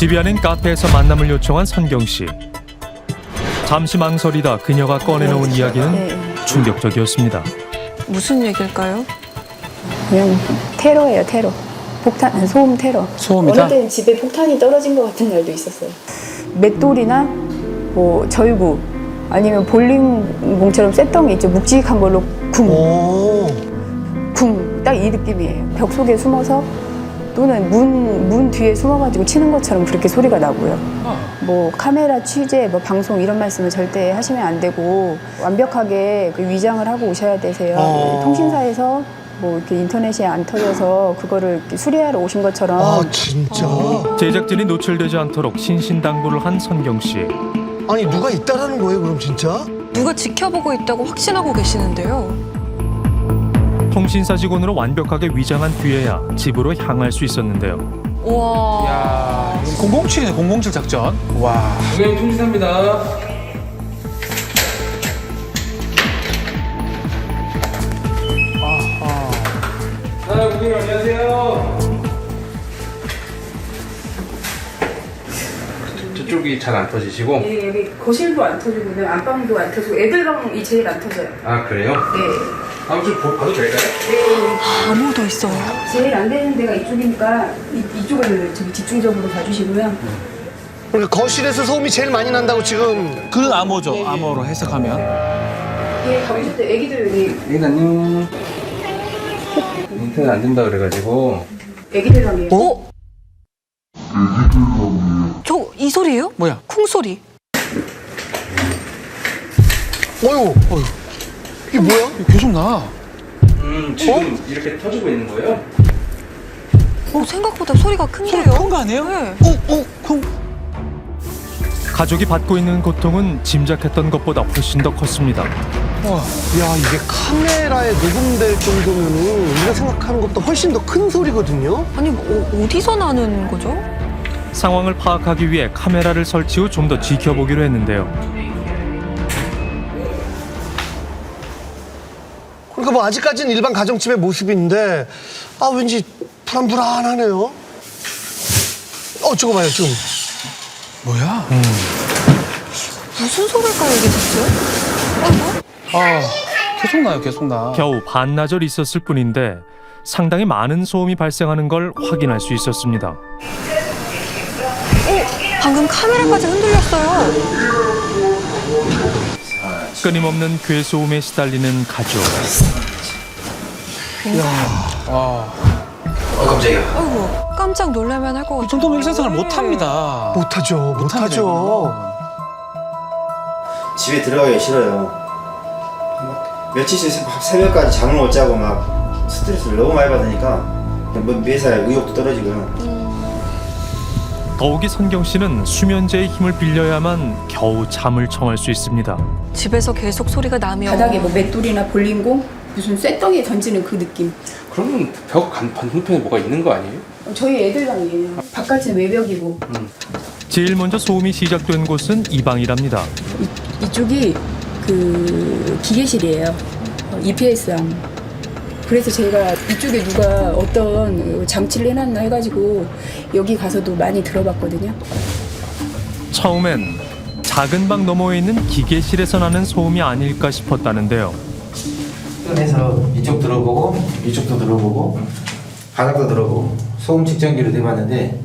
집이 아닌 카페에서 만남을 요청한 선경 씨. 잠시 망설이다 그녀가 꺼내놓은 이야기는 충격적이었습니다. 무슨 얘기일까요? 그냥 테러예요, 테러. 폭탄, 소음 테러. 소음이다? 어느 때는 집에 폭탄이 떨어진 것 같은 날도 있었어요. 맷돌이나 뭐 절구 아니면 볼링공처럼 쇳덩이 있죠. 묵직한 걸로 쿵 딱 이 느낌이에요. 벽 속에 숨어서 또는 문 뒤에 숨어가지고 치는 것처럼 그렇게 소리가 나고요. 뭐 카메라 취재, 뭐 방송 이런 말씀을 절대 하시면 안 되고 완벽하게 그 위장을 하고 오셔야 되세요. 통신사에서 뭐 이렇게 인터넷이 안 터져서 그거를 이렇게 수리하러 오신 것처럼. 아 진짜? 제작진이 노출되지 않도록 신신당부를 한 선경 씨. 아니 누가 있다라는 거예요 그럼 진짜? 누가 지켜보고 있다고 확신하고 계시는데요. 통신사 직원으로 완벽하게 위장한 뒤에야 집으로 향할 수 있었는데요. 우와. 야, 007이네, 007 작전. 와. 고객님 통신사입니다. 고객님 안녕하세요. 저쪽이 잘 안 터지시고. 예, 여기 거실도 안 터지고요. 안방도 안 터지고 애들 방이 제일 안 터져요. 아 그래요? 네. 한번 좀 봐도 될까요? 아무도 있어요. 제일 안 되는 데가 이쪽이니까 이쪽을 저기 집중적으로 봐주시고요. 그러니까 거실에서 소음이 제일 많이 난다고 지금. 그건 암호죠. 암호로 해석하면. 예, 가보실 때 애기들 여기 애기 안녕. 인터넷 안 된다 그래가지고. 애기들 방이에요. 어? 저 이 소리예요? 뭐야? 쿵 소리. 어휴, 이게 뭐야? 이거 계속 나. 지금 이렇게 터지고 있는 거예요? 생각보다 소리가 큰데요? 큰 거 아니에요? 네. 쿵. 가족이 받고 있는 고통은 짐작했던 것보다 훨씬 더 컸습니다. 와. 야 이게 카메라에 녹음될 정도면은 우리가 생각하는 것보다 훨씬 더 큰 소리거든요. 아니 뭐, 어디서 나는 거죠? 상황을 파악하기 위해 카메라를 설치 후 좀 더 지켜보기로 했는데요. 그러니까 뭐 아직까지는 일반 가정집의 모습인데 아 왠지 불안불안하네요. 저거 봐요 지금. 뭐야? 무슨 소리일까요 이게 대체? 아, 계속 나요, 계속 나. 겨우 반나절 있었을 뿐인데 상당히 많은 소음이 발생하는 걸 확인할 수 있었습니다. 방금 카메라까지 흔들렸어요. 끊임없는 괴소음에 시달리는 가족. 아이고 깜짝 놀라면 할 것 같아요. 이 정도면 일상생활 못 합니다. 못하죠. 집에 들어가기 싫어요. 며칠씩 새벽까지 잠을 못 자고 막 스트레스를 너무 많이 받으니까 뭐 매사에 의욕도 떨어지고요. 더욱이 선경 씨는 수면제의 힘을 빌려야만 겨우 잠을 청할 수 있습니다. 집에서 계속 소리가 나면 바닥에 뭐 맷돌이나 볼링공 무슨 쇳덩이에 던지는 그 느낌. 그러면 벽 반대편에 뭐가 있는 거 아니에요? 저희 애들 방이에요. 바깥은 외벽이고 제일 먼저 소음이 시작된 곳은 이 방이랍니다. 이쪽이 그 기계실이에요. EPS함. 그래서 제가 이쪽에 누가 어떤 장치를 해놨나 해가지고 여기 가서도 많이 들어봤거든요. 처음엔 작은 방 너머에 있는 기계실에서 나는 소음이 아닐까 싶었다는데요. 꺼내서 이쪽 들어보고 이쪽도 들어보고 바닥도 들어보고 소음 측정기로 대봤는데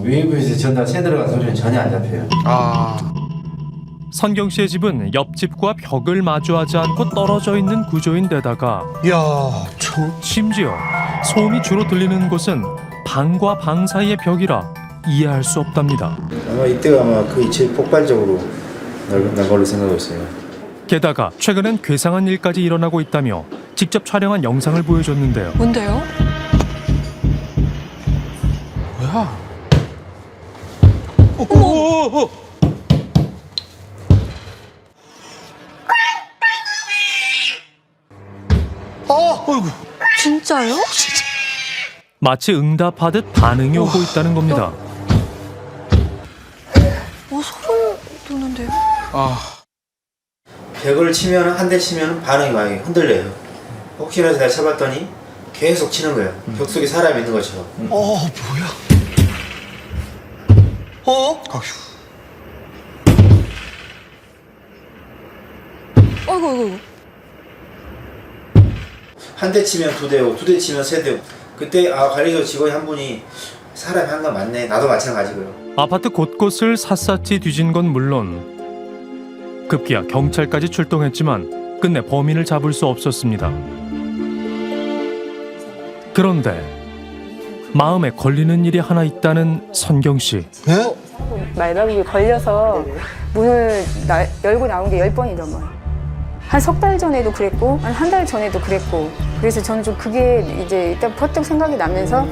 외부에서 전달 새 들어간 소리는 전혀 안 잡혀요. 선경 씨의 집은 옆집과 벽을 마주하지 않고 떨어져 있는 구조인데다가 야 참. 심지어 소음이 주로 들리는 곳은 방과 방 사이의 벽이라 이해할 수 없답니다. 아마 이때가 아마 거의 제일 폭발적으로 난 걸로 생각하고 있어요. 게다가 최근엔 괴상한 일까지 일어나고 있다며 직접 촬영한 영상을 보여줬는데요. 뭔데요? 뭐야? 오. 어이구. 진짜요? 마치 응답하듯 반응이 오고 있다는 겁니다. 소름 돋는데요? 벽을 치면 한 대 치면 반응이 많이 흔들려요. 혹시나 내가 쳐봤더니 계속 치는 거예요. 벽 속에 사람이 있는 것처럼. 뭐야? 어? 아이고, 아이고. 한 대 치면 2대, 2대 치면 3대. 그때 관리소 직원이 한 분이 사람이 한 건 맞네. 나도 마찬가지고요. 아파트 곳곳을 샅샅이 뒤진 건 물론 급기야 경찰까지 출동했지만 끝내 범인을 잡을 수 없었습니다. 그런데 마음에 걸리는 일이 하나 있다는 선경 씨. 네? 말바국에 걸려서 문을 열고 나온 게 10번이 넘어요. 한 석 달 전에도 그랬고 한 달 전에도 그랬고 그래서 저는 좀 그게 이제 일단 퍼뜩 생각이 나면서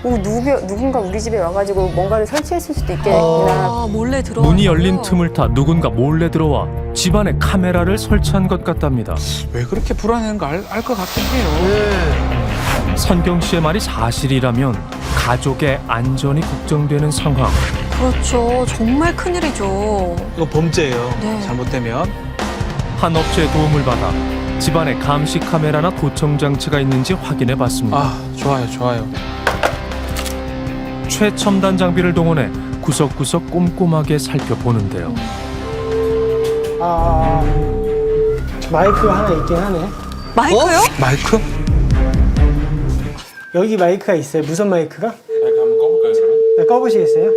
누군가 우리 집에 와가지고 뭔가를 설치했을 수도 있겠구나. 아, 몰래 들어와. 문이 열린 틈을 타 누군가 몰래 들어와 집안에 카메라를 설치한 것 같답니다. 왜 그렇게 불안한 거 알 것 같긴 해요. 네. 선경 씨의 말이 사실이라면 가족의 안전이 걱정되는 상황. 그렇죠. 정말 큰일이죠. 이거 범죄예요. 네. 잘못되면. 한 업체의 도움을 받아 집안에 감시 카메라나 도청 장치가 있는지 확인해 봤습니다. 아, 좋아요, 좋아요. 최첨단 장비를 동원해 구석구석 꼼꼼하게 살펴보는데요. 아, 마이크가 하나 있긴 하네. 마이크요? 마이크? 여기 마이크가 있어요. 무선 마이크가? 마이크 한번 꺼볼까요, 그러면? 네, 꺼보시겠어요?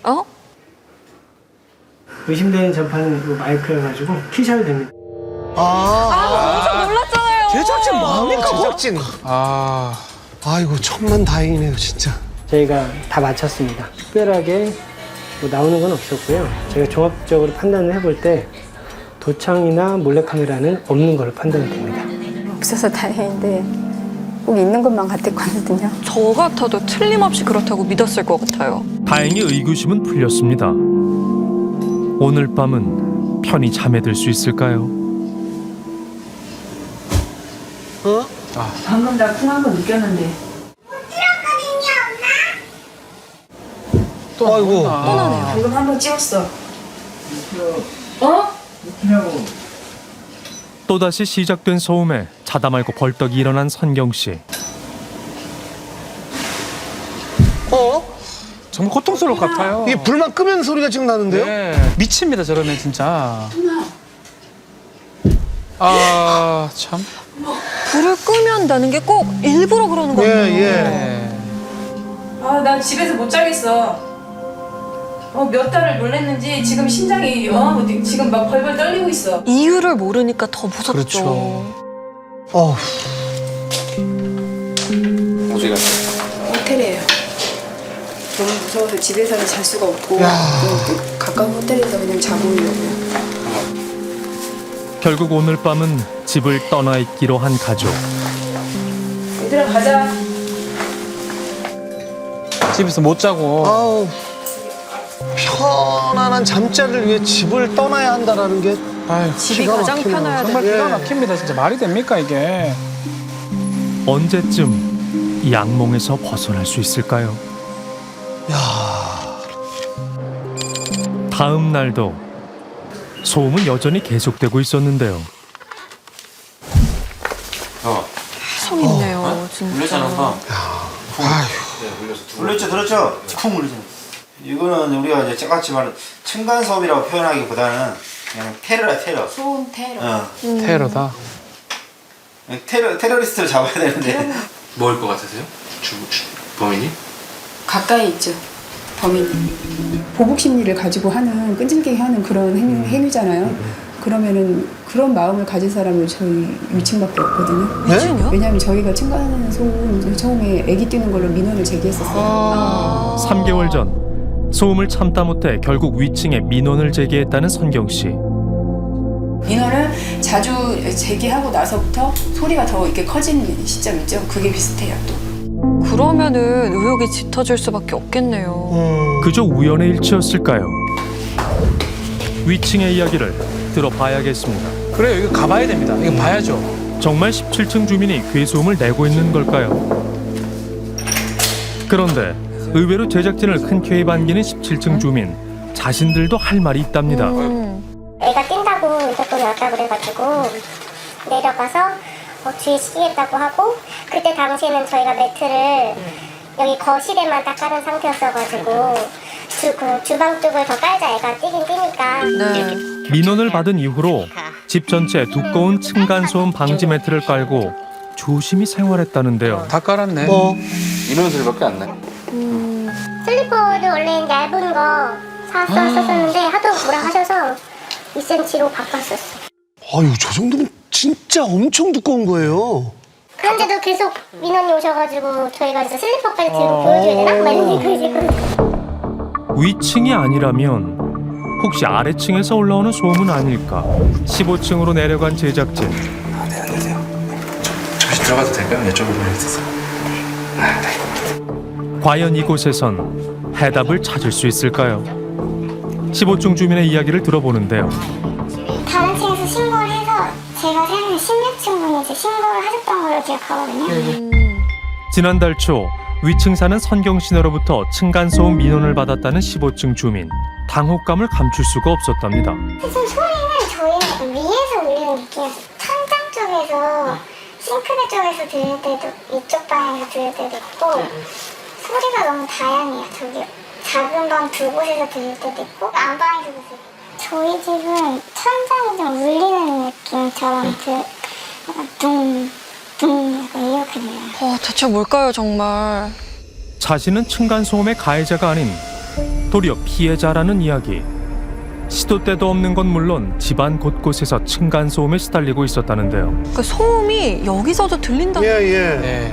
어? 의심되는 전파는 마이크여가지고 키셔도 됩니다. 깜짝 놀랐잖아요. 제작진 뭐합니까, 제작진? 아, 아이고, 천만 다행이네요, 진짜. 저희가 다 마쳤습니다. 특별하게 뭐 나오는 건 없었고요. 저희가 종합적으로 판단을 해볼 때 도창이나 몰래카메라는 없는 걸로 판단이 됩니다. 없어서 다행인데 꼭 있는 것만 같았거든요. 저 같아도 틀림없이 그렇다고 믿었을 것 같아요. 다행히 의구심은 풀렸습니다. 오늘 밤은 편히 잠에 들 수 있을까요? 방금 나 쿵한 거 느꼈는데. 또 아이고. 뻔하네요. 방금 한 번 찍었어. 또다시 시작된 소음에 자다 말고 벌떡 일어난 선경 씨. 정말 고통스러울 것 같아요. 이게 불만 끄면 소리가 지금 나는데요? 네, 미칩니다, 저러면 진짜. 아, 참. 불을 끄면 나는 게 꼭 일부러 그러는 거 예, 같아요. 예. 네. 아, 나 집에서 못 자겠어. 몇 달을 놀랬는지 지금 심장이 지금 막 벌벌 떨리고 있어. 이유를 모르니까 더 무섭죠. 그렇죠. 어우, 어디 갔어요? 호텔이에요. 너무 무서워서 집에서는 잘 수가 없고 야. 또 가까운 호텔에서 그냥 자고 오려고요. 결국 오늘 밤은 집을 떠나 있기로 한 가족. 얘들아, 가자. 집에서 못 자고. 아우. 편안한 잠자리를 위해 집을 떠나야 한다라는 게 아유, 집이 기가 가장 막히네요. 편해야 정말 돼. 기가 막힙니다. 진짜 말이 됩니까, 이게? 언제쯤 이 악몽에서 벗어날 수 있을까요? 다음 날도 소음은 여전히 계속되고 있었는데요. 계속 있네요, 진짜. 울렸죠, 들었죠? 쿵 울리죠. 이거는 우리가 이제 똑같이 말하는 층간소음이라고 표현하기보다는 그냥 테러야, 테러. 소음 테러. 테러다. 테러리스트를 잡아야 되는데. 뭐일 것 같으세요? 범인이? 가까이 있죠. 범인이. 보복 심리를 가지고 하는 끈질기게 하는 그런 행위잖아요. 그러면은 그런 마음을 가진 사람은 저희 위층밖에 없거든요. 미친요? 왜냐하면 저희가 층간 소음 처음에 애기 뛰는 걸로 민원을 제기했었어요. 3개월 전 소음을 참다 못해 결국 위층에 민원을 제기했다는 선경 씨. 민원을 자주 제기하고 나서부터 소리가 더 이렇게 커지는 시점 있죠. 그게 비슷해요 또. 그러면은 의혹이 짙어질 수밖에 없겠네요. 그저 우연의 일치였을까요? 위층의 이야기를 들어봐야겠습니다. 그래요, 이거 가봐야 됩니다. 이거 봐야죠. 정말 17층 주민이 괴소음을 내고 있는 걸까요? 그런데 의외로 제작진을 흔쾌히 반기는 17층 주민. 자신들도 할 말이 있답니다. 애가 뛴다고 인터폰이 왔다 그래가지고 내려가서 주의시키겠다고 하고, 그때 당시에는 저희가 매트를 여기 거실에만 딱 깔은 상태였어가지고 주방 쪽을 더 깔자 애가 뛰긴 뛰니까. 네. 민원을 받은 이후로 집 전체에 두꺼운 층간소음 방지 매트를 깔고 조심히 생활했다는데요. 다 깔았네. 이런 소리밖에 안 나요. 슬리퍼도 원래 얇은 거 샀었는데 하도 뭐라 하셔서 2cm로 바꿨었어. 아유, 저 정도면 진짜 엄청 두꺼운 거예요. 그런데도 계속 민원이 오셔가지고 저희가 이제 슬리퍼까지 들고 보여줘야 되나? 막 이런 생각이 들거든요. 위층이 아니라면 혹시 아래층에서 올라오는 소음은 아닐까? 15층으로 내려간 제작진. 네, 안녕하세요. 잠시 들어가도 될까요? 여쭤볼 게 있어서. 네. 과연 이곳에선 해답을 찾을 수 있을까요? 15층 주민의 이야기를 들어보는데요. 다른 층에서 신고를 해서 제가 생각하는 16층 분이 이제 신고를 하셨던 걸로 기억하거든요. 지난달 초 위층 사는 선경 씨네로부터 층간소음 민원을 받았다는 15층 주민. 당혹감을 감출 수가 없었답니다. 무슨 소리는 저희는 위에서 울리는 느낌이었어요. 천장 쪽에서 싱크대 쪽에서 들릴 때도 이쪽 방향에서 들릴 때도 있고 소리가 너무 다양해요. 저기 작은 방 두 곳에서 들릴 때도 있고 안방에서 들릴 때도 있고 저희 집은 천장이 좀 울리는 느낌처럼 약간 둥둥 약간 이렇게 들려요. 대체 뭘까요, 정말? 자신은 층간소음의 가해자가 아닌 도리어 피해자라는 이야기. 시도 때도 없는 건 물론 집안 곳곳에서 층간소음에 시달리고 있었다는데요. 그 소음이 여기서도 들린다. 예. 네.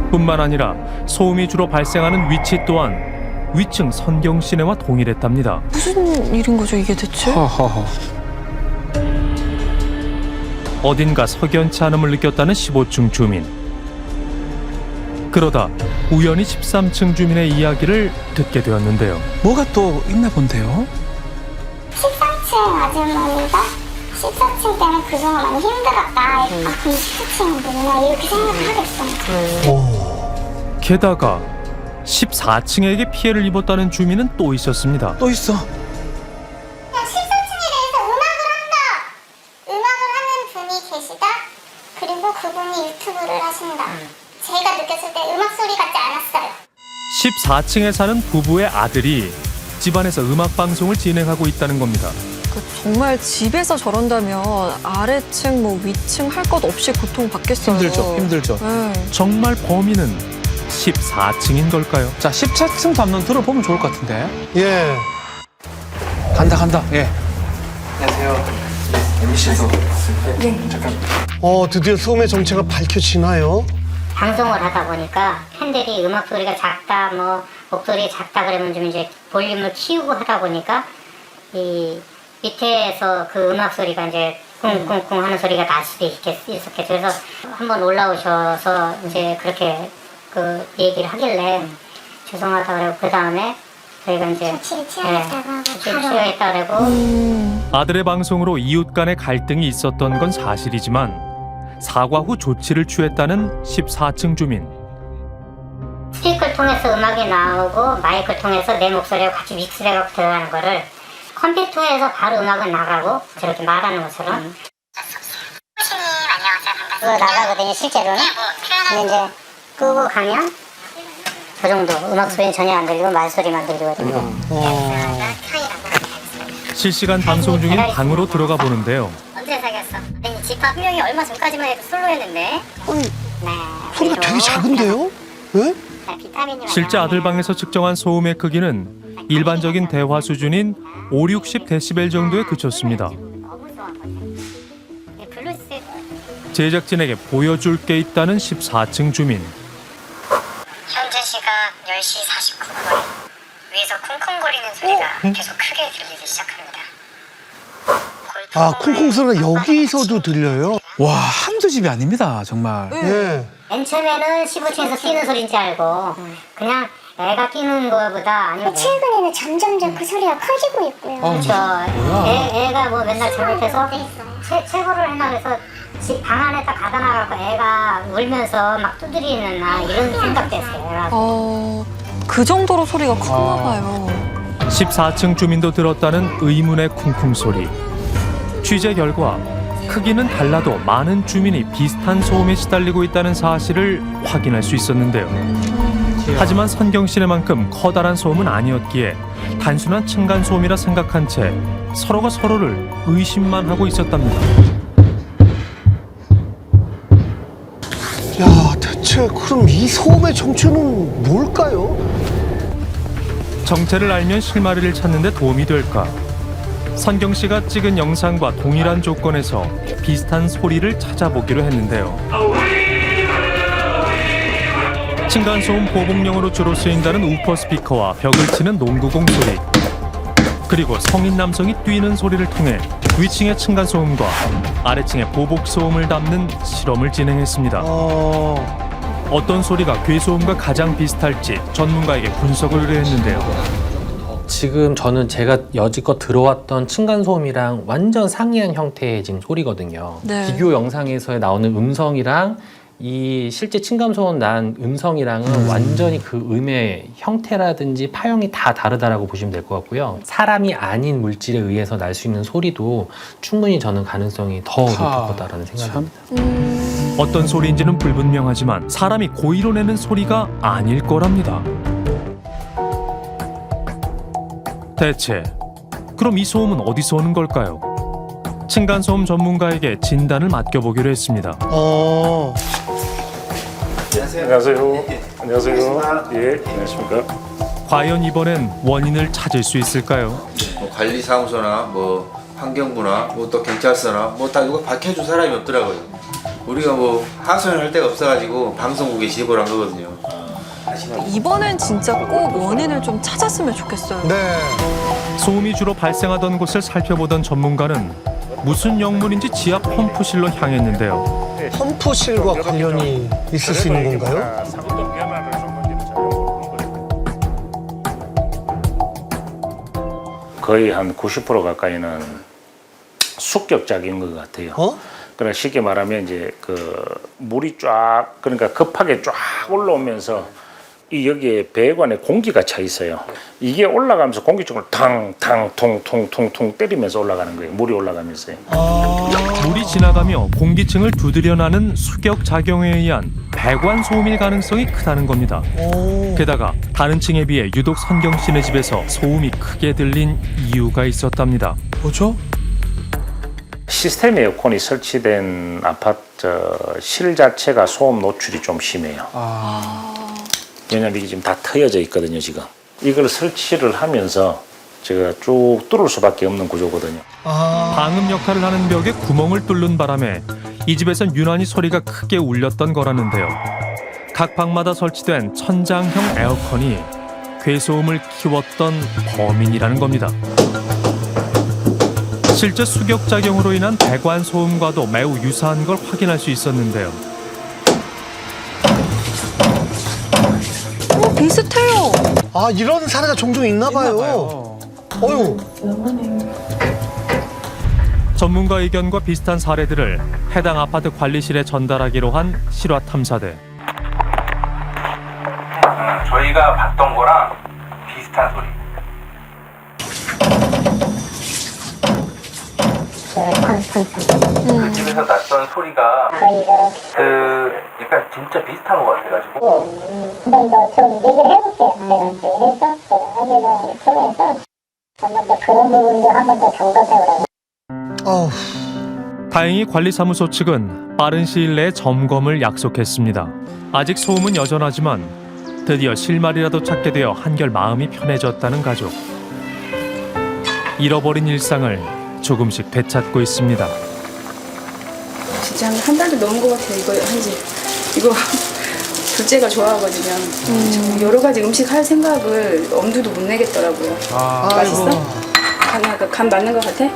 뿐만 아니라 소음이 주로 발생하는 위치 또한 위층 선경 씨네와 동일했답니다. 무슨 일인 거죠, 이게 대체? 허허허. 어딘가 석연치 않음을 느꼈다는 15층 주민. 그러다 우연히 13층 주민의 이야기를 듣게 되었는데요. 뭐가 또 있나 본데요? 13층 아줌마가 14층 때문에 그동안 많이 힘들었다. 그럼 14층은 뭐나 이렇게 생각을 하겠어요. 게다가 14층에게 피해를 입었다는 주민은 또 있었습니다. 또 있어. 14층에 대해서 음악을 한다. 음악을 하는 분이 계시다. 그리고 그분이 유튜브를 하신다. 제가 느꼈을 때 음악 소리 같지 않았어요. 14층에 사는 부부의 아들이 집안에서 음악 방송을 진행하고 있다는 겁니다. 정말 집에서 저런다면 아래층, 위층 할 것 없이 고통받겠어요. 힘들죠. 네. 정말 범인은 14층인 걸까요? 자, 14층 담론 들어보면 좋을 것 같은데. 예. 간다. 예. 안녕하세요. MBC에서. 잠깐. 드디어 소음의 정체가 밝혀지나요? 방송을 하다 보니까 팬들이 음악 소리가 작다, 목소리 작다 그러면 좀 이제 볼륨을 키우고 하다 보니까 이 밑에서 그 음악 소리가 이제 쿵쿵쿵 하는 소리가 날 수도 있었겠죠. 그래서 한번 올라오셔서 이제 그렇게 그 얘기를 하길래 죄송하다 그러고 그 다음에 저희가 이제 조치를 취하겠다 그러고 아들의 방송으로 이웃 간의 갈등이 있었던 건 사실이지만 사과 후 조치를 취했다는 14층 주민. 스피커를 통해서 음악이 나오고 마이크를 통해서 내 목소리가 같이 믹스되고 들어가는 거를 컴퓨터에서 바로 음악은 나가고 저렇게 말하는 것처럼 신님 안녕하세요. 그거 나가거든요 실제로는. 근데 이제 끄고 가면 그 정도 음악 소리는 전혀 안 들리고 말소리만 들리거든요. 실시간 방송 중인 방으로 들어가 보는데요. 언제 사귀었어? 집합 분명히 얼마 전까지만 해도 솔로였는데. 소리가 되게 작은데요? 예? 실제 아들 방에서 측정한 소음의 크기는 일반적인 대화 수준인 5, 60데시벨 정도에 그쳤습니다. 제작진에게 보여줄 게 있다는 14층 주민. 현재 시각 10시 49분. 위에서 쿵쿵거리는 소리가 계속 크게 들리기 시작합니다. 쿵쿵 소리가 여기서도 들려요? 와, 한두 집이 아닙니다, 정말. 예. 맨 처음에는 15층에서 뛰는 소리인 줄 알고 그냥 애가 뛰는 거보다 아니면 최근에는 점점점 그 소리가 커지고 있고요. 그렇죠. 애가 맨날 잘못해서 체벌을 했나 그래서 집 방 안에다 가다 나가고 애가 울면서 막 두드리는 이런 생각도 했어요. 그 정도로 소리가 컸나 봐요. 14층 주민도 들었다는 의문의 쿵쿵 소리. 취재 결과 크기는 달라도 많은 주민이 비슷한 소음에 시달리고 있다는 사실을 확인할 수 있었는데요. 하지만 선경 씨네만큼 커다란 소음은 아니었기에 단순한 층간소음이라 생각한 채 서로가 서로를 의심만 하고 있었답니다. 야, 대체 그럼 이 소음의 정체는 뭘까요? 정체를 알면 실마리를 찾는 데 도움이 될까? 선경 씨가 찍은 영상과 동일한 조건에서 비슷한 소리를 찾아보기로 했는데요. 층간소음 보복용으로 주로 쓰인다는 우퍼 스피커와 벽을 치는 농구공 소리, 그리고 성인 남성이 뛰는 소리를 통해 위층의 층간소음과 아래층의 보복소음을 담는 실험을 진행했습니다. 어떤 소리가 괴소음과 가장 비슷할지 전문가에게 분석을 의뢰했는데요. 지금 저는 제가 여지껏 들어왔던 층간소음이랑 완전 상이한 형태의 지금 소리거든요. 네. 비교 영상에서 나오는 음성이랑 이 실제 층간소음 난 음성이랑은 완전히 그 음의 형태라든지 파형이 다 다르다라고 보시면 될 것 같고요. 사람이 아닌 물질에 의해서 날 수 있는 소리도 충분히 저는 가능성이 더 높을 거다라는 생각입니다. 어떤 소리인지는 불분명하지만 사람이 고의로 내는 소리가 아닐 거랍니다. 대체 그럼 이 소음은 어디서 오는 걸까요? 층간소음 전문가에게 진단을 맡겨보기로 했습니다. 안녕하세요. 안녕하세요. 예, 안녕하십니까. 과연 이번엔 원인을 찾을 수 있을까요? 뭐 관리사무소나 뭐 환경부나 뭐 또 경찰서나 뭐 다 누가 밝혀준 사람이 없더라고요. 우리가 뭐 하소연을 할 데가 없어가지고 방송국에 제보를 한 거거든요. 이번엔 진짜 꼭 원인을 좀 찾았으면 좋겠어요. 네. 소음이 주로 발생하던 곳을 살펴보던 전문가는 무슨 영문인지 지하 펌프실로 향했는데요. 펌프실과 관련이 있을 수 있는 건가요? 거의 한 90% 가까이는 습격작인 것 같아요. 그러니까 쉽게 말하면 이제 그 물이 쫙 그러니까 급하게 쫙 올라오면서 이 여기에 배관에 공기가 차 있어요. 이게 올라가면서 공기 쪽을 탕탕 통통통통 때리면서 올라가는 거예요. 물이 올라가면서요. 물이 지나가며 공기층을 두드려나는 수격 작용에 의한 배관 소음일 가능성이 크다는 겁니다. 게다가 다른 층에 비해 유독 선경 씨네 집에서 소음이 크게 들린 이유가 있었답니다. 뭐죠? 시스템 에어컨이 설치된 아파트 실 자체가 소음 노출이 좀 심해요. 왜냐면 이게 지금 다 트여져 있거든요, 지금. 이걸 설치를 하면서 제가 쭉 뚫을 수밖에 없는 구조거든요. 방음 역할을 하는 벽에 구멍을 뚫는 바람에 이 집에선 유난히 소리가 크게 울렸던 거라는데요. 각 방마다 설치된 천장형 에어컨이 괴소음을 키웠던 범인이라는 겁니다. 실제 수격작용으로 인한 배관 소음과도 매우 유사한 걸 확인할 수 있었는데요. 비슷해요. 아, 이런 사례가 종종 있나 봐요. 어휴. 전문가 의견과 비슷한 사례들을 해당 아파트 관리실에 전달하기로 한 실화 탐사대. 저희가 봤던 거랑 비슷한 소리. 그 집에서 났던 소리가 약간 진짜 비슷한 것 같아가지고. 한번 더 좀 얘기를 해볼게요. 한번 더 그런 부분도 한번 더 점검해보라고. 다행히 관리사무소 측은 빠른 시일 내에 점검을 약속했습니다. 아직 소음은 여전하지만 드디어 실마리라도 찾게 되어 한결 마음이 편해졌다는 가족. 잃어버린 일상을 조금씩 되찾고 있습니다. 진짜 한 달도 넘은 것 같아요. 이거 한지. 이거 둘째가 좋아하거든요. 정말 여러 가지 음식 할 생각을 엄두도 못 내겠더라고요. 맛있어? 간 맞는 것 같아?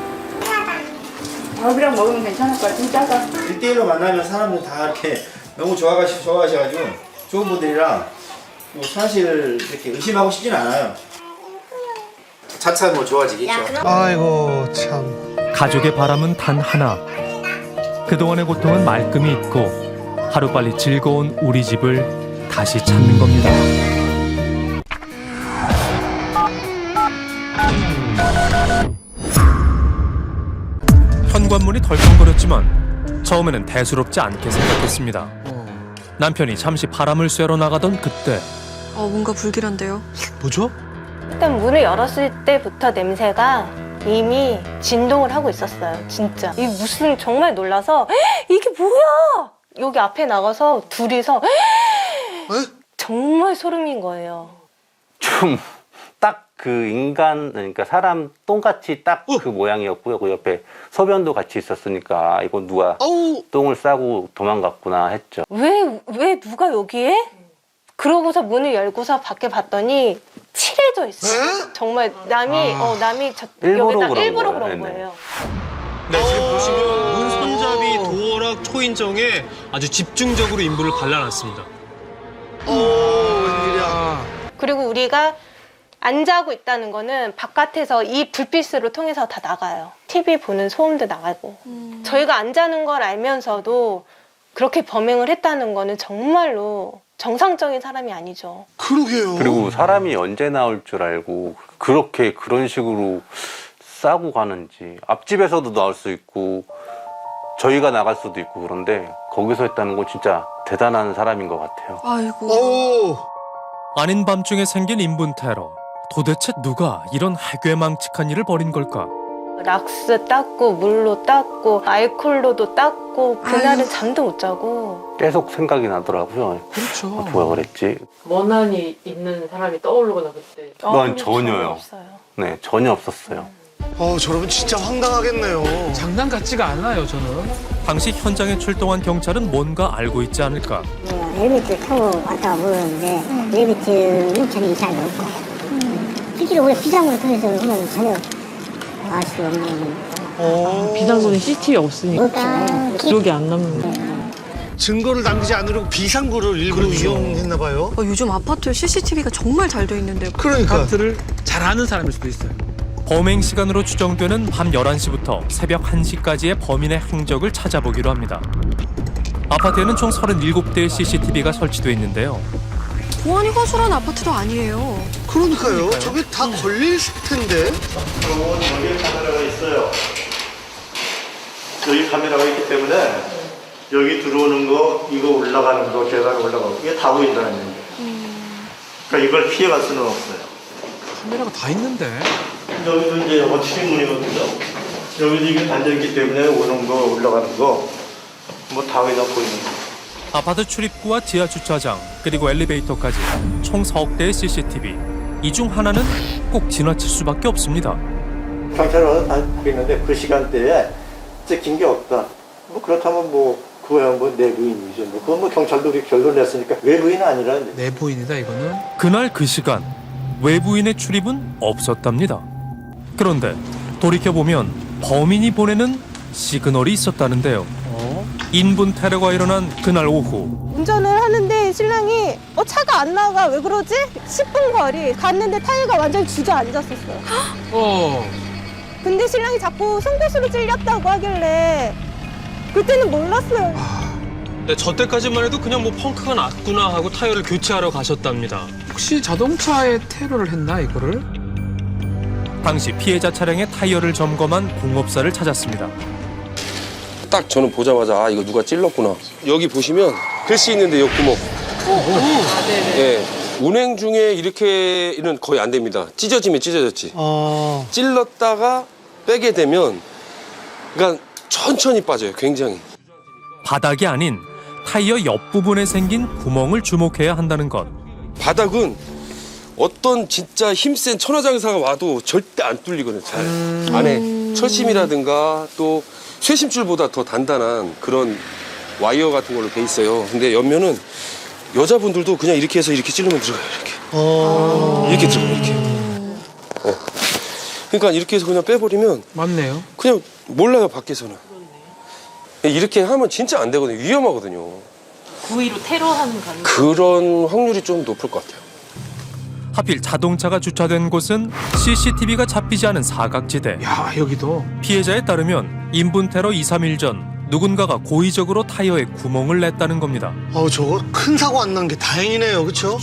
밥이랑 먹으면 괜찮을 것 같아. 작아. 1대1로 만나면 사람들 다 이렇게 너무 좋아하셔가지고 좋은 분들이랑 뭐 사실 이렇게 의심하고 싶진 않아요. 차차 뭐 좋아지겠죠. 아이고, 참. 가족의 바람은 단 하나. 그동안의 고통은 말끔히 잊고 하루빨리 즐거운 우리 집을 다시 찾는 겁니다. 현관문이 덜컹거렸지만 처음에는 대수롭지 않게 생각했습니다. 남편이 잠시 바람을 쐬러 나가던 그때 뭔가 불길한데요. 뭐죠? 일단 문을 열었을 때부터 냄새가 이미 진동을 하고 있었어요. 진짜. 이 무슨 정말 놀라서 이게 뭐야? 여기 앞에 나가서 둘이서 정말 소름인 거예요. 좀 딱 그 인간 그러니까 사람 똥같이 딱 그 모양이었고요. 그 옆에 소변도 같이 있었으니까 이거 누가 똥을 싸고 도망갔구나 했죠. 왜 누가 여기에? 그러고서 문을 열고서 밖에 봤더니 칠해져 있어요. 정말 남이 일부러 여기다 그런 일부러 거예요. 그런 네네. 거예요. 네, 지금 보시면 문 손잡이, 도어락, 초인종에 아주 집중적으로 인부를 발라놨습니다. 웬일이야. 그리고 우리가 안 자고 있다는 거는 바깥에서 이 불빛으로 통해서 다 나가요. TV 보는 소음도 나가고. 저희가 안 자는 걸 알면서도 그렇게 범행을 했다는 거는 정말로 정상적인 사람이 아니죠. 그러게요. 그리고 사람이 언제 나올 줄 알고 그렇게 그런 식으로 싸고 가는지. 앞집에서도 나올 수 있고 저희가 나갈 수도 있고 그런데 거기서 했다는 건 진짜 대단한 사람인 것 같아요. 아이고. 아닌 밤중에 생긴 인분 테러. 도대체 누가 이런 해괴망측한 일을 벌인 걸까? 락스 닦고 물로 닦고 알콜로도 닦고 그날은 잠도 못 자고. 계속 생각이 나더라고요. 그렇죠. 누가 그랬지? 원한이 있는 사람이 떠오르거나 그때. 난 전혀요. 없어요. 네, 전혀 없었어요. 저러면 진짜 황당하겠네요. 장난 같지가 않아요, 저는. 당시 현장에 출동한 경찰은 뭔가 알고 있지 않을까? 엘리베이터 타고 왔다가 물었는데 엘리베이터는 전혀 이상이 없고 실제로 우리가 비상문을 통해서 보면 전혀 알 수가 없는 비상구는 CCTV 없으니까 기록이 안 남는다. 증거를 남기지 않으려고 비상구를 일부러 이용했나 봐요. 요즘 아파트에 CCTV가 정말 잘 돼 있는데. 그러니까. 아파트를 잘 아는 사람일 수도 있어요. 범행 시간으로 추정되는 밤 11시부터 새벽 1시까지의 범인의 행적을 찾아보기로 합니다. 아파트에는 총 37대의 CCTV가 설치되어 있는데요. 보안이 허술한 아파트도 아니에요. 그러니까요. 저게 다 걸릴 텐데. 여기 카메라가 있어요. 여기 카메라가 있기 때문에 여기 들어오는 거, 이거 올라가는 거, 계단 올라가고 이게 다 보인다는 얘기예요. 그러니까 이걸 피해갈 수는 없어요. 카메라가 다 있는데. 여기도 이제 어치문이거든요. 여기도 이게 달려있기 때문에 오는 거, 올라가는 거, 뭐 다 그냥 보이는 거. 아파트 출입구와 지하 주차장, 그리고 엘리베이터까지 총 4억대의 CCTV. 이 중 하나는 꼭 지나칠 수밖에 없습니다. 경찰에 와서 다 보이는데 그 시간대에 진짜 긴 게 없다. 뭐 그렇다면 뭐 그거야 뭐 내부인이죠. 뭐 그건 뭐 경찰도 우리 결론 냈으니까 외부인은 아니라는데. 내부인이다 이거는. 그날 그 시간 외부인의 출입은 없었답니다. 그런데 돌이켜보면 범인이 보내는 시그널이 있었다는데요. 인분 테러가 일어난 그날 오후 운전을 하는데 신랑이 차가 안 나가 왜 그러지? 10분 거리 갔는데 타이어가 완전히 주저앉았었어요. 근데 신랑이 자꾸 송곳으로 찔렸다고 하길래 그때는 몰랐어요. 네, 저 때까지만 해도 그냥 뭐 펑크가 났구나 하고 타이어를 교체하러 가셨답니다. 혹시 자동차에 테러를 했나 이거를? 당시 피해자 차량의 타이어를 점검한 공업사를 찾았습니다. 딱 저는 보자마자 이거 누가 찔렀구나. 여기 보시면 글씨 있는데 요 구멍. 예, 운행 중에 이렇게는 거의 안 됩니다. 찢어지면 찢어졌지. 찔렀다가 빼게 되면 그러니까 천천히 빠져요. 굉장히. 바닥이 아닌 타이어 옆부분에 생긴 구멍을 주목해야 한다는 것. 바닥은 어떤 진짜 힘센 천하장사가 와도 절대 안 뚫리거든요. 잘. 안에 철심이라든가 또 쇠심줄보다 더 단단한 그런 와이어 같은 걸로 돼 있어요. 근데 옆면은 여자분들도 그냥 이렇게 해서 이렇게 찌르면 들어가요. 이렇게 들어가요. 이렇게. 그러니까 이렇게 해서 그냥 빼버리면 맞네요. 그냥 몰라요. 밖에서는. 이렇게 하면 진짜 안 되거든요. 위험하거든요.故意로 테러하는 가능. 그런 확률이 좀 높을 것 같아요. 하필 자동차가 주차된 곳은 CCTV가 잡히지 않은 사각지대. 야, 여기도. 피해자에 따르면 인분 테러 2, 3일 전 누군가가 고의적으로 타이어에 구멍을 냈다는 겁니다. 저거 큰 사고 안 난 게 다행이네요. 그렇죠?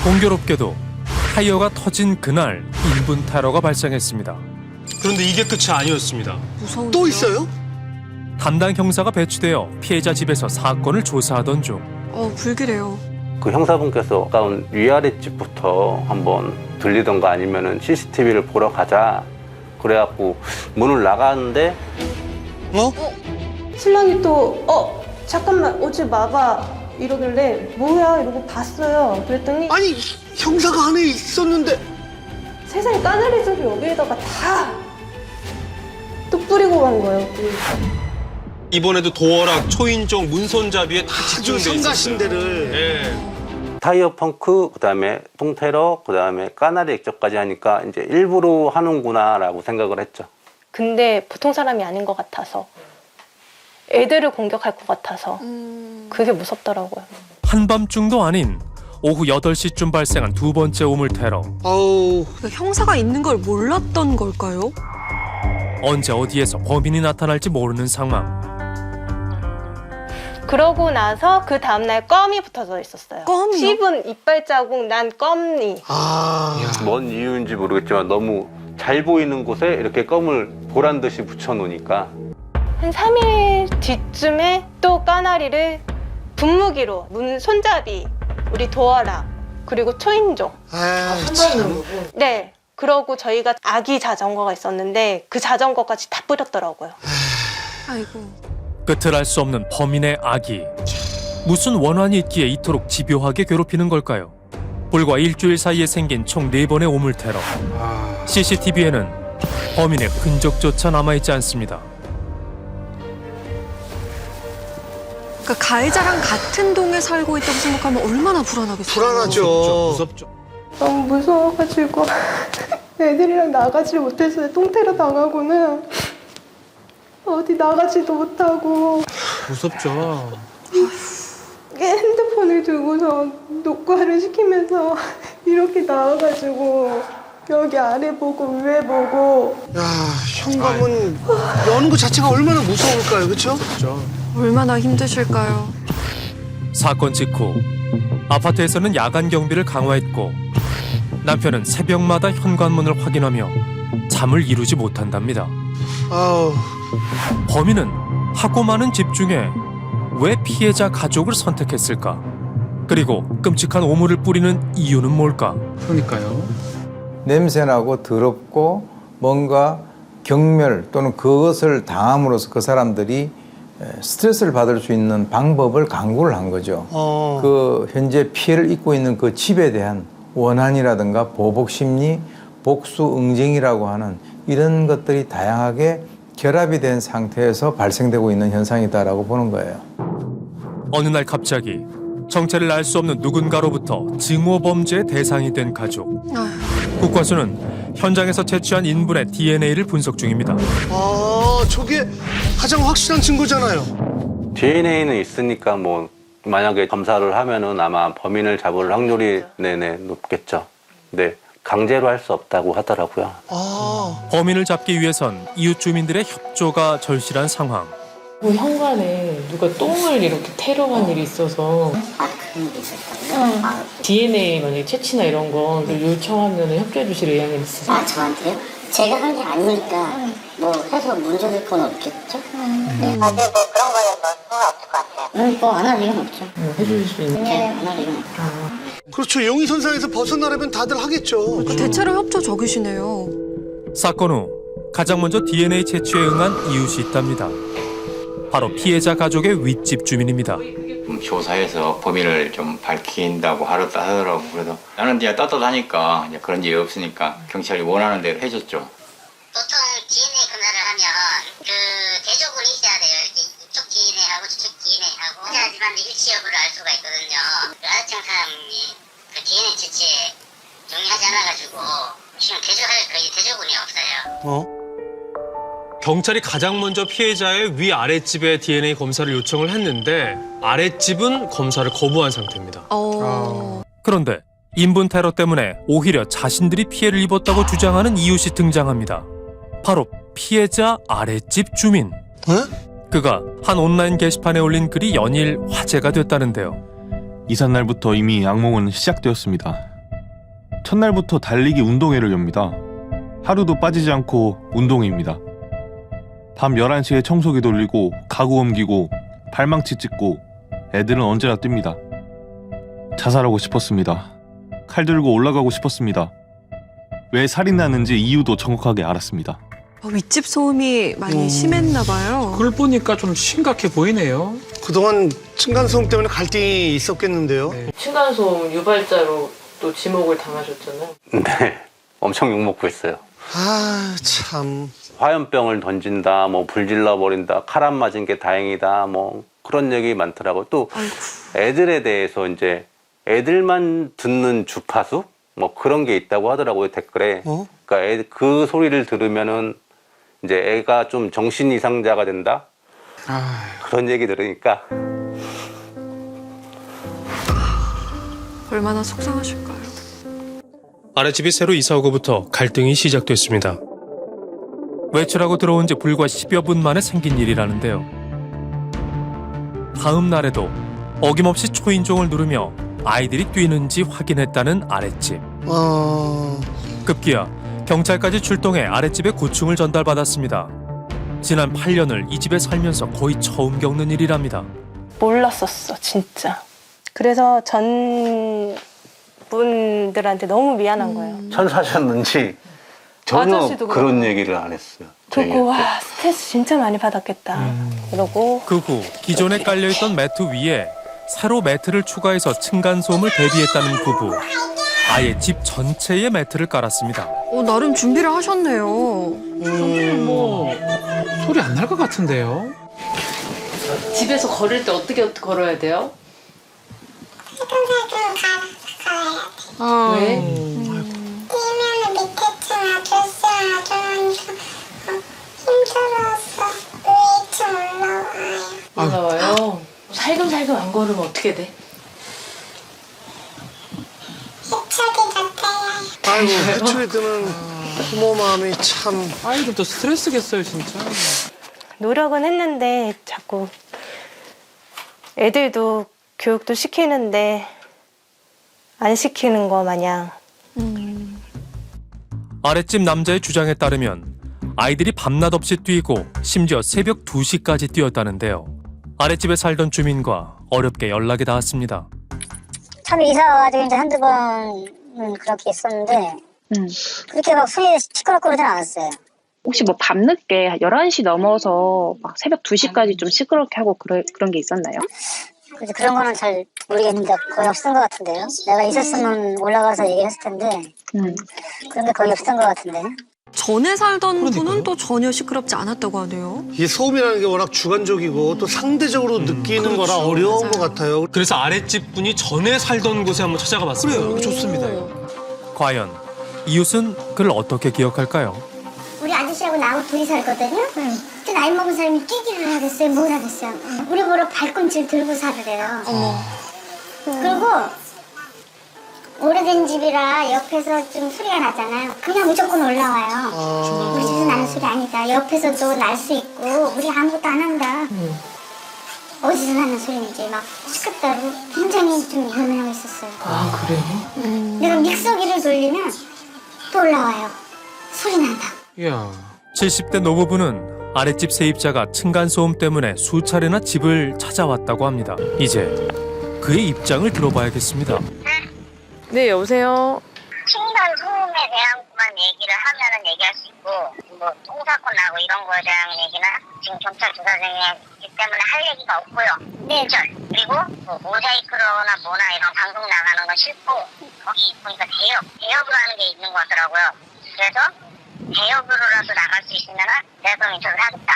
공교롭게도 타이어가 터진 그날 인분 테러가 발생했습니다. 그런데 이게 끝이 아니었습니다. 무서운데요? 또 있어요? 담당 형사가 배치되어 피해자 집에서 사건을 조사하던 중 불길해요. 그 형사분께서 가까운 위아래 집부터 한번 들리던가 아니면은 CCTV를 보러 가자. 그래갖고 문을 나가는데 신랑이 또 잠깐만 오지 마봐 이러길래 뭐야 이러고 봤어요. 그랬더니 아니 형사가 안에 있었는데 세상에 까나리들을 여기에다가 다 또 뿌리고 간 거예요. 이번에도 도어락, 초인종, 문손잡이에 다 집중돼 있었어요. 성가신 데를. 예. 타이어 펑크, 그다음에 통테러, 그다음에 까나리 액젓까지 하니까 이제 일부러 하는구나라고 생각을 했죠. 근데 보통 사람이 아닌 것 같아서 애들을 공격할 것 같아서 그게 무섭더라고요. 한밤중도 아닌 오후 8시쯤 발생한 두 번째 우물 테러. 형사가 있는 걸 몰랐던 걸까요? 언제 어디에서 범인이 나타날지 모르는 상황. 그러고 나서 그 다음날 껌이 붙어져 있었어요. 껌이요? 씹은 이빨 자국 난 껌이. 뭔 이유인지 모르겠지만 너무 잘 보이는 곳에 이렇게 껌을 보란 듯이 붙여놓으니까 한 3일 뒤쯤에 또 까나리를 분무기로 문 손잡이, 우리 도어락, 그리고 초인종. 네. 그러고 저희가 아기 자전거가 있었는데 그 자전거까지 다 뿌렸더라고요. 아이고. 끝을 알 수 없는 범인의 악이. 무슨 원한이 있기에 이토록 집요하게 괴롭히는 걸까요? 불과 일주일 사이에 생긴 총 4번의 우물 테러. CCTV에는 범인의 흔적조차 남아있지 않습니다. 그러니까 가해자랑 같은 동에 살고 있다고 생각하면 얼마나 불안하겠어요. 무섭죠. 너무 무서워가지고 애들이랑 나가지 못했어요. 통테러 당하고는 어디 나가지도 못하고. 무섭죠. 핸드폰을 들고서 녹화를 시키면서 이렇게 나와가지고 여기 아래 보고 위에 보고. 야, 현관문 여는 것 자체가 얼마나 무서울까요, 그렇죠? 얼마나 힘드실까요? 사건 직후 아파트에서는 야간 경비를 강화했고 남편은 새벽마다 현관문을 확인하며 잠을 이루지 못한답니다. 범인은 하고 많은 집 중에 왜 피해자 가족을 선택했을까? 그리고 끔찍한 오물을 뿌리는 이유는 뭘까? 그러니까요. 냄새나고 더럽고 뭔가 경멸 또는 그것을 당함으로써 그 사람들이 스트레스를 받을 수 있는 방법을 강구를 한 거죠. 그 현재 피해를 입고 있는 그 집에 대한 원한이라든가 보복 심리, 복수 응징이라고 하는 이런 것들이 다양하게 결합이 된 상태에서 발생되고 있는 현상이다라고 보는 거예요. 어느 날 갑자기 정체를 알 수 없는 누군가로부터 증오 범죄의 대상이 된 가족. 국과수는 현장에서 채취한 인분의 DNA를 분석 중입니다. 저게 가장 확실한 증거잖아요. DNA는 있으니까 뭐 만약에 검사를 하면은 아마 범인을 잡을 확률이 높겠죠. 근데 강제로 할 수 없다고 하더라고요. 범인을 잡기 위해선 이웃 주민들의 협조가 절실한 상황. 뭐 현관에 누가 똥을 이렇게 테러한 일이 있어서 DNA 만약에 채취나 이런 거 요청하면 협조해 주실 의향이 있으세요? 저한테요? 제가 한 게 아니니까 뭐 해서 문제될 건 없겠죠? 네. 뭐 그런 거에 없을 것 같아요. 뭐 안 할 이유는 없죠. 해주실 수 있는? 네, 안 할 이유는 없죠. 그렇죠. 용의선상에서 벗어나려면 다들 하겠죠. 대체로 협조적이시네요. 사건 후 가장 먼저 DNA 채취에 응한 이웃이 있답니다. 바로 피해자 가족의 윗집 주민입니다. 조사해서 범인을 좀 밝힌다고 하더라고. 그래서 나는 이제 떳떳하니까 이제 그런 일이 없으니까 경찰이 원하는 대로 해줬죠. 보통 DNA 검사를 하면 그 대조군이 있어야 돼요. 이렇게 이쪽 DNA하고 저쪽 DNA하고 하지만 일치 여부를 알 수가 있거든요. 아래층 사람이 그 DNA 채취에 동의하지 않아가지고 지금 대조할 거의 대조군이 없어요. 경찰이 가장 먼저 피해자의 위아랫집에 DNA 검사를 요청을 했는데 아랫집은 검사를 거부한 상태입니다. 그런데 인분 테러 때문에 오히려 자신들이 피해를 입었다고 주장하는 이웃이 등장합니다. 바로 피해자 아랫집 주민. 그가 한 온라인 게시판에 올린 글이 연일 화제가 됐다는데요. 이삿날부터 이미 악몽은 시작되었습니다. 첫날부터 달리기 운동회를 엽니다. 하루도 빠지지 않고 운동회입니다. 밤 11시에 청소기 돌리고 가구 옮기고 발망치 찍고 애들은 언제나 뜁니다. 자살하고 싶었습니다. 칼 들고 올라가고 싶었습니다. 왜 살이 나는지 이유도 정확하게 알았습니다. 윗집 소음이 많이 심했나 봐요. 그걸 보니까 좀 심각해 보이네요. 그동안 층간소음 때문에 갈등이 있었겠는데요. 층간소음 유발자로 또 지목을 당하셨잖아요. 네, 엄청 욕먹고 있어요. 아, 참. 화염병을 던진다, 뭐 불질러 버린다, 칼 안 맞은 게 다행이다, 뭐 그런 얘기 많더라고요. 또 애들에 대해서 이제 애들만 듣는 주파수 뭐 그런 게 있다고 하더라고요, 댓글에. 그러니까 그 소리를 들으면은 이제 애가 좀 정신 이상자가 된다. 그런 얘기 들으니까 얼마나 속상하실까요? 아랫집이 새로 이사 오고부터 갈등이 시작됐습니다. 외출하고 들어온 지 불과 10여 분 만에 생긴 일이라는데요. 다음 날에도 어김없이 초인종을 누르며 아이들이 뛰는지 확인했다는 아랫집. 급기야 경찰까지 출동해 아랫집에 구충을 전달받았습니다. 지난 8년을 이 집에 살면서 거의 처음 겪는 일이랍니다. 몰랐었어, 진짜. 그래서 전 분들한테 너무 미안한 거예요. 천 사셨는지 전혀 아저씨도 그런 얘기를 안 했어요. 그리고 와, 스트레스 진짜 많이 받았겠다. 그러고 그 후 기존에 깔려있던 매트 위에 새로 매트를 추가해서 층간소음을 대비했다는 부부. 아예 집 전체에 매트를 깔았습니다. 나름 준비를 하셨네요. 뭐 소리 안 날 것 같은데요. 집에서 걸을 때 어떻게 걸어야 돼요? 왜? 뛰면은 밑에 층 아저씨 아저씨가 힘들어서 위에 층 올라와요. 올라와요? 살금살금 안 걸으면 어떻게 돼? 해차기 같아요. 아이고, 해초에 드는 부모 마음이 참. 아이들도 스트레스겠어요, 진짜. 노력은 했는데 자꾸 애들도 교육도 시키는데 안 시키는 거 마냥. 아랫집 남자의 주장에 따르면 아이들이 밤낮 없이 뛰고 심지어 새벽 2시까지 뛰었다는데요. 아랫집에 살던 주민과 어렵게 연락이 닿았습니다. 처음에 이사 와가지고 이제 한두 번은 그렇게 했었는데 그렇게 막 소리 시끄럽고 그러진 않았어요. 혹시 뭐 밤늦게 11시 넘어서 막 새벽 2시까지 좀 시끄럽게 하고 그런 게 있었나요? 그런 거는 잘 모르겠는데 거의 없었던 것 같은데요. 내가 있었으면 올라가서 얘기했을 텐데 그런 게 거의 없었던 것 같은데. 전에 살던 분은 또 전혀 시끄럽지 않았다고 하네요. 이 소음이라는 게 워낙 주관적이고 또 상대적으로 느끼는 거라 어려운 것 같아요. 그래서 아랫집 분이 전에 살던 곳에 한번 찾아가 봤습니다. 그래요, 좋습니다. 과연 이웃은 그를 어떻게 기억할까요? 우리 아저씨하고 나하고 둘이 살거든요. 그때 나이 먹은 사람이 끼기를 하겠어요? 뭘 하겠어요? 우리 보러 발꿈치를 들고 살으래요. 그리고 오래된 집이라 옆에서 좀 소리가 나잖아요. 그냥 무조건 올라와요. 우리 집에서 나는 소리 아니다. 옆에서도 날 수 있고 우리 아무것도 안 한다. 어디서 나는 소리인지 막 시끄럽다고 굉장히 좀 유명하고 있었어요. 아, 그래요? 내가 믹서기를 돌리면 또 올라와요. 소리 난다. 이야. 70대 노부부는 아랫집 세입자가 층간소음 때문에 수차례나 집을 찾아왔다고 합니다. 이제 그의 입장을 들어봐야겠습니다. 네, 여보세요? 층간 소음에 대한 것만 얘기를 하면은 얘기할 수 있고 뭐 통사건 나고 이런 거에 대한 얘기는 지금 경찰 조사 중이기 때문에 할 얘기가 없고요. 네. 그리고 뭐 모자이크로나 뭐나 이런 방송 나가는 건 싫고 거기 보니까 대역으로 하는 게 있는 것 같더라고요. 그래서 대역으로라도 나갈 수 있으면은 대역 인터뷰를 하겠다.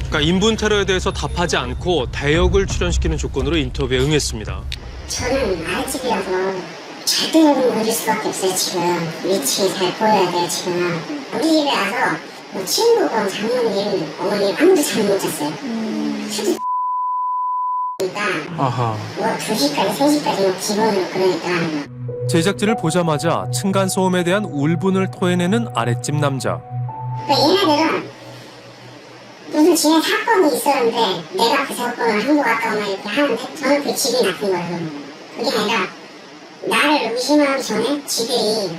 그러니까 인분 테러에 대해서 답하지 않고 대역을 출연시키는 조건으로 인터뷰에 응했습니다. 저는 아랫집이라서 절대 여러분 걸릴 수밖에 없어요. 지금 위치 잘 보여야 돼요. 지금 우리 집에 와서 뭐 친구가 장모님, 어머니 아무도 잠 못 잤어요. 수도 아하. 뭐 2시까지 3시까지 막 집어넣고 그러니까 제작진을 보자마자 층간소음에 대한 울분을 토해내는 아랫집 남자. 그러니까 얘네들은 무슨 진행 사건이 있었는데 내가 그 사건을 한 것 같다고 막 이렇게 하는데 저는 그 집이 나쁜 거예요. 그게 아니라 나를 의심하기 전에 지들이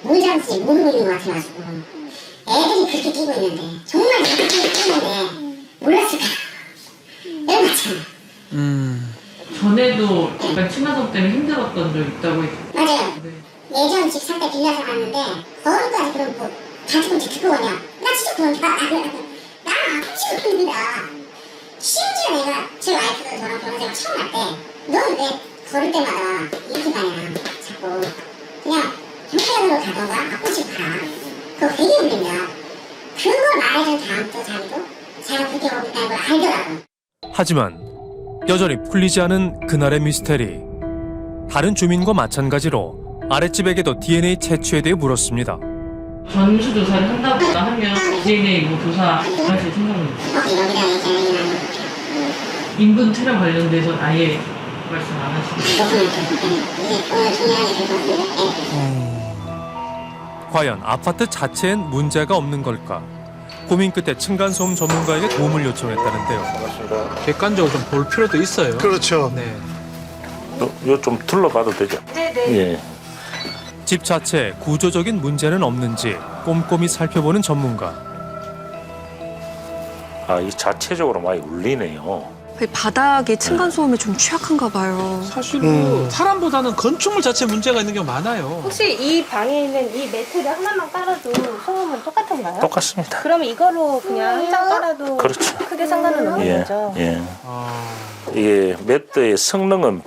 뭘 잘못인지 모르고 있는 것 같아가지고 애들이 그렇게 뛰고 있는데 정말 그렇게 뛰는데 몰랐을까? 이런 거 있잖아. 전에도 그러니까 층간소음 때문에 힘들었던 적 있다고 했죠. 맞아요. 예전 집 살 때 빌려서 갔는데 거기까지 그럼 뭐 단체콘지 듣고 오냐. 나 진짜 그런 나 아프지 않는다. 심지어 내가 제 와이프도 저랑 결혼생활 처음 할 때 너는 왜 걸을 때마다 이렇게 다니나 자꾸 그냥 경찰으로 가던가 아프지 가. 그거 되게 힘들다. 그걸 말해준 다음 또 자기도 자기가 그렇게 오고 있다는 걸 알더라고. 하지만 여전히 풀리지 않은 그날의 미스테리. 다른 주민과 마찬가지로 아랫집에게도 DNA 채취에 대해 물었습니다. 전수조사를 한다거나 하면 DNA 뭐 조사 하실 생각은 인분 체력 관련돼서 아예 말씀 안 하시고. 과연 아파트 자체엔 문제가 없는 걸까? 고민 끝에 층간소음 전문가에게 도움을 요청했다는데요. 객관적으로 좀 볼 필요도 있어요. 그렇죠. 네. 이거 좀 둘러봐도 되죠? 네네. 예. 집 자체에 구조적인 문제는 없는지 꼼꼼히 살펴보는 전문가. 아, 이 자체적으로 많이 울리네요. 바닥이 층간소음에 좀 취약한가 봐요. 사실은 사람보다는 건축물 자체 문제가 있는 경우 많아요. 혹시 이 방에 있는 이 매트를 하나만 깔아도 소음은 똑같은가요? 똑같습니다. 그러면 이거로 그냥 한 장 깔아도 그렇죠. 크게 상관은 없는 예, 거죠? 예. 이게 매트의 성능은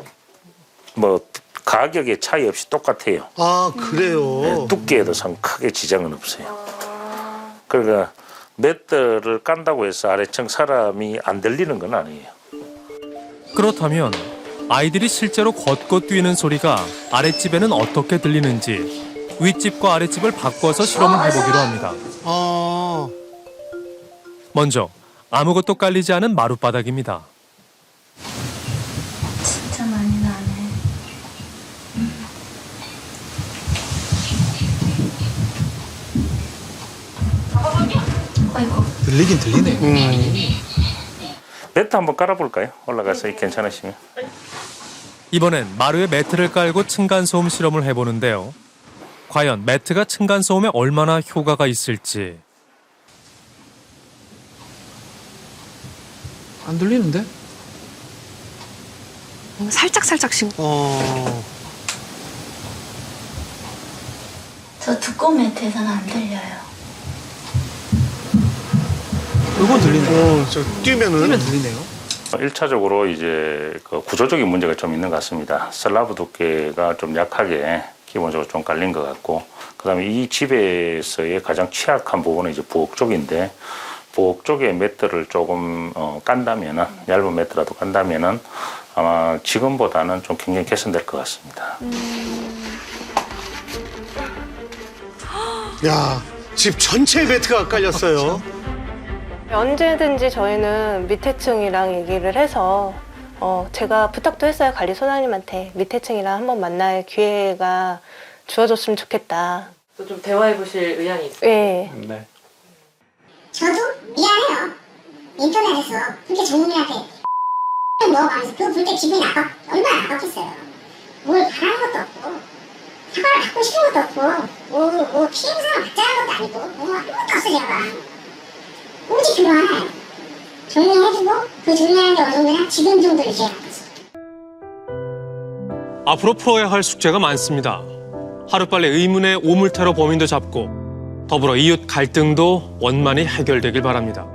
뭐 가격의 차이 없이 똑같아요. 아, 그래요? 예, 두께에도 상 크게 지장은 없어요. 그러니까 매트를 깐다고 해서 아래층 사람이 안 들리는 건 아니에요. 그렇다면 아이들이 실제로 걷고 뛰는 소리가 아랫집에는 어떻게 들리는지 윗집과 아랫집을 바꿔서 실험을 해보기로 합니다. 먼저 아무것도 깔리지 않은 마룻바닥입니다. 진짜 많이 나네. 들리긴 들리네요. 매트 한번 깔아볼까요? 올라가서 괜찮으시면. 이번엔 마루에 매트를 깔고 층간소음 실험을 해보는데요. 과연 매트가 층간소음에 얼마나 효과가 있을지. 안 들리는데? 살짝씩. 저 두꺼운 매트에서는 안 들려요. 이건 들리네요. 저 뛰면 들리네요. 1차적으로 이제 그 구조적인 문제가 좀 있는 것 같습니다. 슬라브 두께가 좀 약하게 기본적으로 좀 깔린 것 같고, 그다음에 이 집에서의 가장 취약한 부분은 이제 부엌 쪽인데, 부엌 쪽에 매트를 조금 깐다면은, 얇은 매트라도 깐다면은 아마 지금보다는 좀 굉장히 개선될 것 같습니다. 야, 집 전체에 매트가 깔렸어요. 언제든지 저희는 밑에 층이랑 얘기를 해서 제가 부탁도 했어요. 관리 소장님한테 밑에 층이랑 한번 만날 기회가 주어졌으면 좋겠다. 또 좀 대화해 보실 의향이 있어요? 네. 네. 저도 미안해요. 인터넷에서 그렇게 전문의한테 넣어가면서 그거 볼 때 기분이 얼마나 나빴겠어요. 뭘 바라는 것도 없고 사과를 받고 싶은 것도 없고 뭐 피해 보상을 받자는 것도 아니고 아무것도 없어 제가. 오직 그만 정리해주고 그 정리하는 게 어느 정도냐 지금 정도 이제 앞으로 풀어야 할 숙제가 많습니다. 하루빨리 의문의 오물태로 범인도 잡고 더불어 이웃 갈등도 원만히 해결되길 바랍니다.